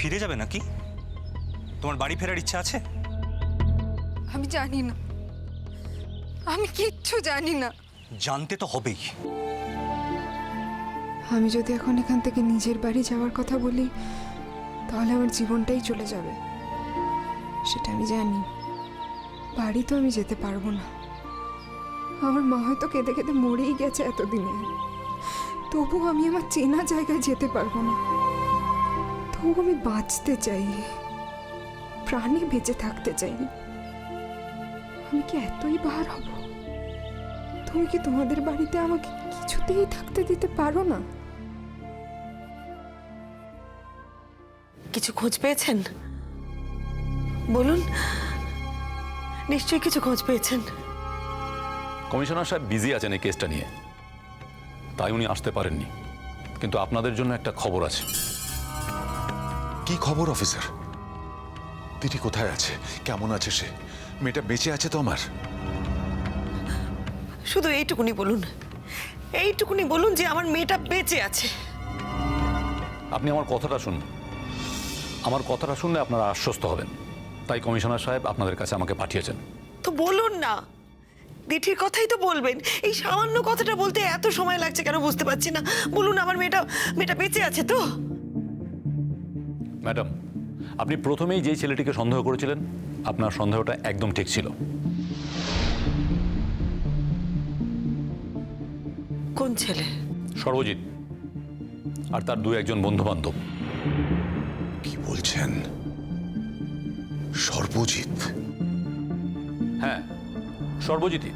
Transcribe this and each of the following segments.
ফিরে যাবে নাকি? তোমার বাড়ি ফেরার ইচ্ছা আছে? আমি জানি না, আমি কিচ্ছু জানি না। জানতে তো হবেই। আমি যদি এখন এখান থেকে নিজের বাড়ি যাওয়ার কথা বলি তাহলে আমার জীবনটাই চলে যাবে, সেটা আমি জানি। বাড়ি তো আমি যেতে পারবো না। আমার মা হয়তো কেঁদে কেঁদে মরেই গেছে এতদিনে, তবু আমি আমার চেনা জায়গায় যেতে পারবো না। তবু আমি বাঁচতে চাই, প্রাণে বেঁচে থাকতে চাই। আমি কি এতই বার হব? তুমি কি তোমাদের বাড়িতে আমাকে কিছুতেই থাকতে দিতে পারো না? কিছু খোঁজ পেয়েছেন? বলুন, নিশ্চয়ই কিছু খোঁজ পেয়েছেন। কমিশনার সাহেব বিজি আছেন এই কেসটা নিয়ে, তাই উনি আসতে পারেননি। কিন্তু আপনাদের জন্য একটা খবর আছে। কি খবর অফিসার? দিদি কোথায় আছে? কেমন আছে সে? মেয়েটা বেঁচে আছে তো আমার? শুধু এইটুকুনি বলুন, এইটুকুনি বলুন যে আমার মেয়েটা বেঁচে আছে। আপনি আমার কথাটা শুনুন। আমার কথাটা শুনলে আপনারা আশ্বস্ত হবেন, তাই কমিশনার সাহেব আপনাদের কাছে আমাকে পাঠিয়েছেন। তো বলুন না, দিঠির কথাই তো বলবেন। এই সামান্য কথাটা বলতে এত সময় লাগছে কেন বুঝতে পারছি না। বলুন, আমার মেয়েটা বেঁচে আছে তো? ম্যাডাম, আপনি প্রথমেই যেই ছেলেটিকে সন্দেহ করেছিলেন, আপনার সন্দেহটা একদম ঠিক ছিল। কোন ছেলে? সর্বজিৎ আর তার দু একজন বন্ধু বান্ধব। কি বলছেন? সর্বজিৎ? হ্যাঁ, সর্বজিৎই।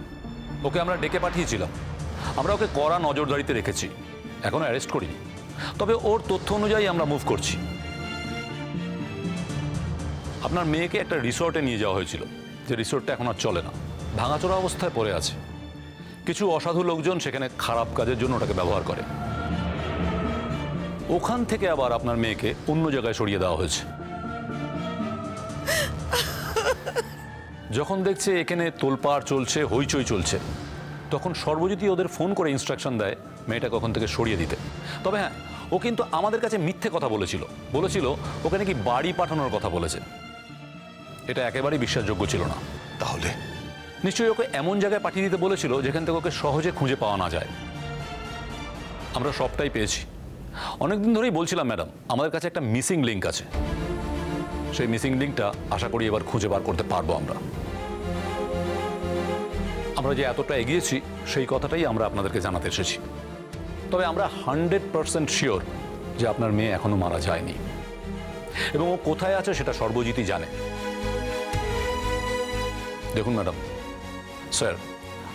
ওকে আমরা ডেকে পাঠিয়েছিলাম। আমরা ওকে কড়া নজরদারিতে রেখেছি, এখনো অ্যারেস্ট করিনি। তবে ওর তথ্য অনুযায়ী আমরা মুভ করছি। আপনার মেয়েকে একটা রিসর্টে নিয়ে যাওয়া হয়েছিল, যে রিসর্টটা এখন আর চলে না, ভাঙাচোরা অবস্থায় পড়ে আছে। কিছু অসাধু লোকজন সেখানে খারাপ কাজের জন্য ওটাকে ব্যবহার করে। ওখান থেকে আবার আপনার মেয়েকে অন্য জায়গায় সরিয়ে দেওয়া হয়েছে। যখন দেখছে এখানে তোলপাড় চলছে, হইচই চলছে, তখন সর্বজিৎই ওদের ফোন করে ইনস্ট্রাকশন দেয় মেয়েটাকে ওখান থেকে সরিয়ে দিতে। তবে হ্যাঁ, ও কিন্তু আমাদের কাছে মিথ্যে কথা বলেছিল ওকে নাকি বাড়ি পাঠানোর কথা বলেছে। এটা একেবারেই বিশ্বাসযোগ্য ছিল না। তাহলে নিশ্চয়ই ওকে এমন জায়গায় পাঠিয়ে দিতে বলেছিল যেখান থেকে ওকে সহজে খুঁজে পাওয়া না যায়। আমরা সবটাই পেয়েছি। অনেকদিন ধরেই বলছিলাম ম্যাডাম, আমাদের কাছে একটা মিসিং লিঙ্ক আছে। সেই মিসিং লিঙ্কটা আশা করি এবার খুঁজে বার করতে পারবো আমরা। আমরা যে এতটা এগিয়েছি সেই কথাটাই আমরা আপনাদেরকে জানাতে এসেছি। তবে আমরা 100% শিওর যে আপনার মেয়ে এখনো মারা যায়নি, এবং ও কোথায় আছে সেটা সর্বজিৎই জানে। দেখুন ম্যাডাম, স্যার,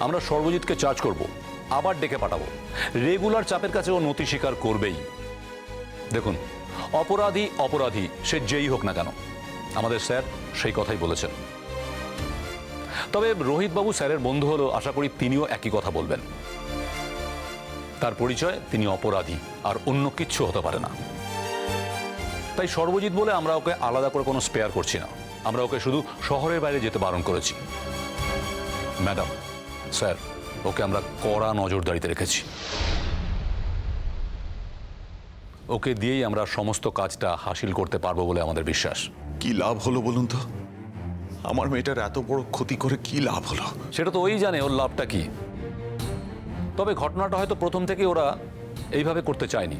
আমরা সর্বজিৎকে চার্জ করব, আবার ডেকে পাঠাবো। রেগুলার চাপের কাছে ও নথি স্বীকার করবেই। দেখুন, অপরাধী সে যেই হোক না কেন, আমাদের স্যার সেই কথাই বলেছেন। তবে রোহিতবাবু স্যারের বন্ধু হলো, আশা করি তিনিও একই কথা বলবেন। তার পরিচয় তিনি অপরাধী, আর অন্য কিচ্ছু হতে পারে না। তাই সর্বজিৎ বলে আমরা ওকে আলাদা করে কোনো স্পেয়ার করছি না। আমরা ওকে শুধু শহরের বাইরে যেতে বারণ করেছি। ম্যাডাম, স্যার, ওকে আমরা কড়া নজরদারিতে রেখেছি। ওকে দিয়েই আমরা সমস্ত কাজটা হাসিল করতে পারবো বলে আমাদের বিশ্বাস। কি লাভ হলো বলুন তো? আমার মেয়েটার এত বড় ক্ষতি করে কি লাভ হলো? সেটা তো ওই জানে ওর লাভটা কি। তবে ঘটনাটা হয়তো প্রথম থেকে ওরা এইভাবে করতে চায়নি।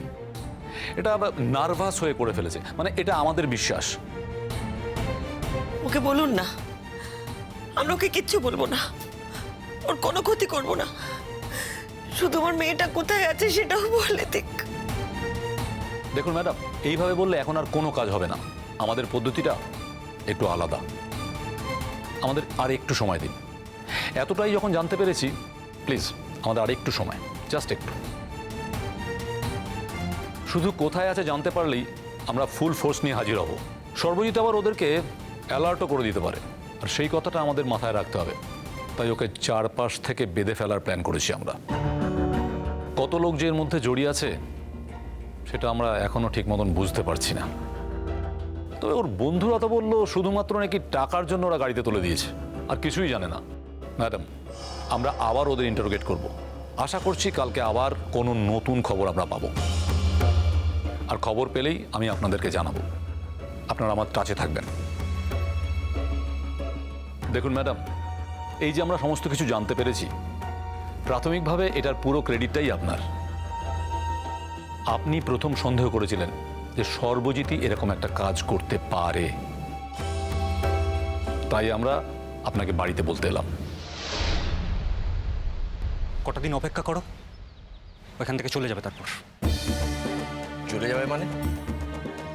এটা নার্ভাস হয়ে করে ফেলেছে, মানে এটা আমাদের বিশ্বাস। ওকে বলুন না, আমরা ওকে কিচ্ছু বলবো না, ওর কোনো ক্ষতি করবো না। শুধু আমার মেয়েটা কোথায় আছে সেটাও বলে দিক। দেখুন ম্যাডাম, এইভাবে বললে এখন আর কোনো কাজ হবে না। আমাদের পদ্ধতিটা একটু আলাদা। আমাদের আর একটু সময় দিন। এতটাই যখন জানতে পেরেছি, প্লিজ আমাদের আর একটু সময়, জাস্ট একটু। শুধু কোথায় আছে জানতে পারলেই আমরা ফুল ফোর্স নিয়ে হাজির হব। সর্বজিৎ আবার ওদেরকে অ্যালার্টও করে দিতে পারে, আর সেই কথাটা আমাদের মাথায় রাখতে হবে। তাই ওকে চারপাশ থেকে বেঁধে ফেলার প্ল্যান করেছি আমরা। কত লোক যে এর মধ্যে জড়িয়ে আছে সেটা আমরা এখনো ঠিক মতন বুঝতে পারছি না। তবে ওর বন্ধুরা তো বললো শুধুমাত্র নাকি টাকার জন্য ওরা গাড়িতে তুলে দিয়েছে, আর কিছুই জানে না। ম্যাডাম, আমরা আবার ওদের ইন্টারোগেট করব। আশা করছি কালকে আবার কোনো নতুন খবর আমরা পাবো, আর খবর পেলেই আমি আপনাদেরকে জানাবো। আপনারা আমার টাচে থাকবেন। দেখুন ম্যাডাম, এই যে আমরা সমস্ত কিছু জানতে পেরেছি, প্রাথমিকভাবে এটার পুরো ক্রেডিটটাই আপনার। আপনি প্রথম সন্দেহ করেছিলেন যে সর্বজিৎই এরকম একটা কাজ করতে পারে, তাই আমরা আপনাকে বাড়িতে বলতে এলাম। কটা দিন অপেক্ষা করো, ওইখান থেকে চলে যাবে। তারপর চলে যাবে মানে?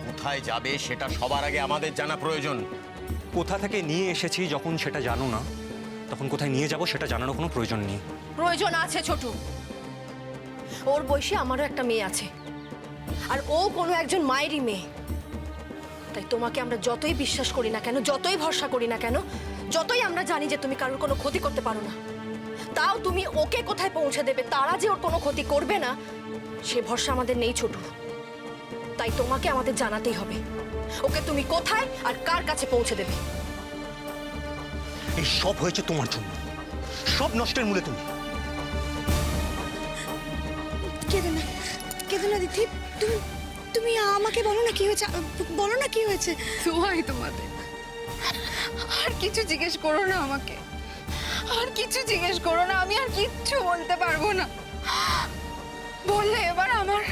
কোথায় যাবে সেটা সবার আগে আমাদের জানা প্রয়োজন। কোথা থেকে নিয়ে এসেছি যখন সেটা জানো না, তখন কোথায় নিয়ে যাব সেটা জানানোর কোনো প্রয়োজন নেই। প্রয়োজন আছে ছোটু। ওর বয়সী আমারও একটা মেয়ে আছে, আর ও কোনো একজন মায়েরই মেয়ে। তাই তোমাকে আমরা যতই বিশ্বাস করি না কেন, যতই ভরসা করি না কেন, যতই আমরা জানি যে তুমি কারোর কোনো ক্ষতি করতে পারো না, তাও তুমি ওকে কোথায় পৌঁছে দেবে, তারা যে ওর কোনো ক্ষতি করবে না সে ভরসা আমাদের নেই ছোটু। তাই তোমাকে আমাদের জানাতেই হবে ওকে তুমি কোথায় আর কার কাছে পৌঁছে দেবে। এই সব হয়েছে তোমার জন্য, সব নষ্টের মূলে তুমি। কেঁদে না, কেঁদে না দিদি। তুমি তুমি আমাকে বলো না কি হয়েছে, বলো না কি হয়েছে। দোহাই তোমাদের, আর কিছু জিজ্ঞেস করো না আমাকে, আর কিছু জিজ্ঞেস করো না। আমি আর কিচ্ছু বলতে পারবো না। বললে এবার আমার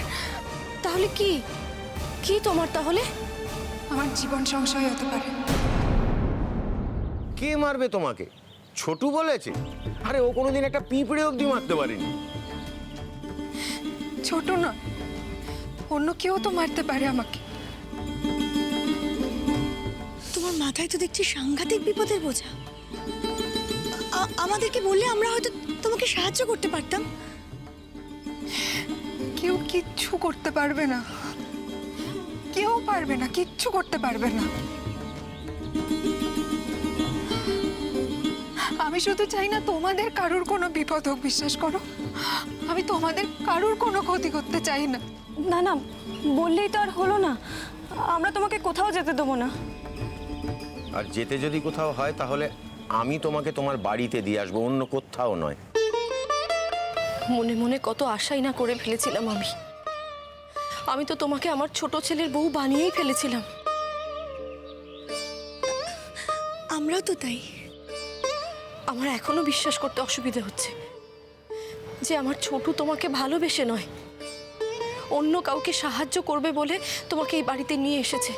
তাহলে কি কি তোমার তাহলে? আমার জীবন সংশয় হতে পারে। কে মারবে তোমাকে? ছোটু বলেছে? আরে ও কোনোদিন একটা পিঁপড়ে অবধি মারতে পারেনি। ছোট নয়, অন্য কেউ তো মারতে পারে আমাকে। তোমার মাথায় তো দেখছি সাংঘাতিক বিপদের বোঝা। আমাদেরকে বললে আমরা হয়তো তোমাকে সাহায্য করতে পারতাম। কেউ কিচ্ছু করতে পারবে না, কেউ পারবে না, কিচ্ছু করতে পারবে না। আমি শুধু চাই না তোমাদের কারোর কোনো বিপদ হোক, বিশ্বাস করো। আমি তোমাদের কারোর কোনো ক্ষতি করতে চাই না। না না, বললেই তো আর হলো না। আমরা তোমাকে কোথাও যেতে দেবো না। আর যেতে যদি কোথাও হয় তাহলে আমি তোমাকে তোমার বাড়িতে দিয়ে আসবো, অন্য কোথাও নয়। মনে মনে কত আশাই না করে ফেলেছিলাম আমি। আমি তো তোমাকে আমার ছোট ছেলের বউ বানিয়েই ফেলেছিলাম। আমরাও তো তাই। আমার এখনো বিশ্বাস করতে অসুবিধা হচ্ছে যে আমার ছোটু তোমাকে ভালোবেসে নয়, অন্য কাউকে সাহায্য করবে বলে তোমাকে এই বাড়িতে নিয়ে এসেছে।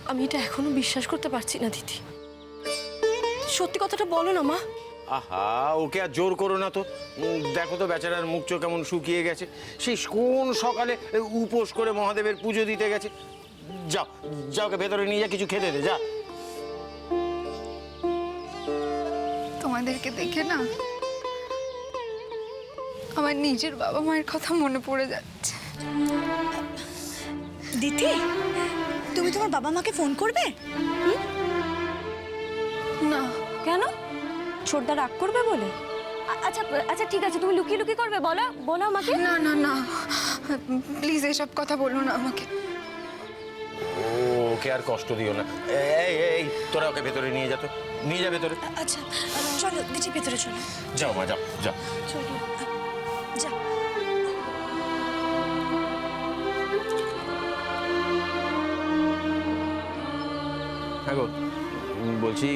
আমি এটা এখনো বিশ্বাস করতে পারছি না দিদি। সত্যি কথাটা বলো না মা। আহা, ওকে আর জোর করো না তো। দেখো তো বেচারার মুখ চোখ কেমন শুকিয়ে গেছে। সেই কোন সকালে উপোস করে মহাদেবের পুজো দিতে গেছে। যাও যাও, ওকে ভেতরে নিয়ে যা, কিছু খেতে দে, যা। তোমাদেরকে দেখে না আমার নিজের বাবা মায়ের কথা মনে পড়ে যাচ্ছে। দিদি, তুমি তোমার বাবা মাকে ফোন করবে? না। কেন? ছোটদা রাগ করবে বলে? আচ্ছা আচ্ছা ঠিক আছে, তুমি লুকিয়ে লুকিয়ে করবে, বলো বলো আমাকে। না না না, প্লিজ এসব কথা বলো না আমাকে। ওকে আর কষ্ট দিও না। এই এই, তোরা ওকে ভেতরে নিয়ে যা, তো নিয়ে যা ভেতরে। আচ্ছা চলো দিদি, ভেতরে চলো। যাও মা, যাও যাও। চলো যা। হ্যাঁ গো, বলছি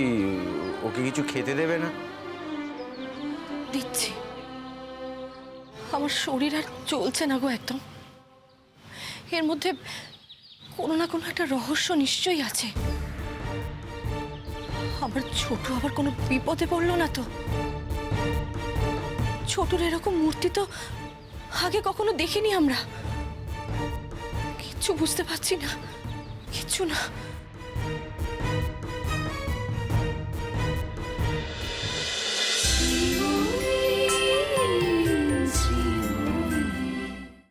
ওকে কিছু খেতে দেবে না? দিচ্ছি। আমার শরীর আর চলছে না গো একদম। এর মধ্যে কোনো না কোনো একটা রহস্য নিশ্চয়ই আছে। আমার ছোট আবার কোনো বিপদে পড়লো না তো? ছোটর এরকম মূর্তি তো আগে কখনো দেখিনি আমরা। কিচ্ছু বুঝতে পারছি না, কিচ্ছু না।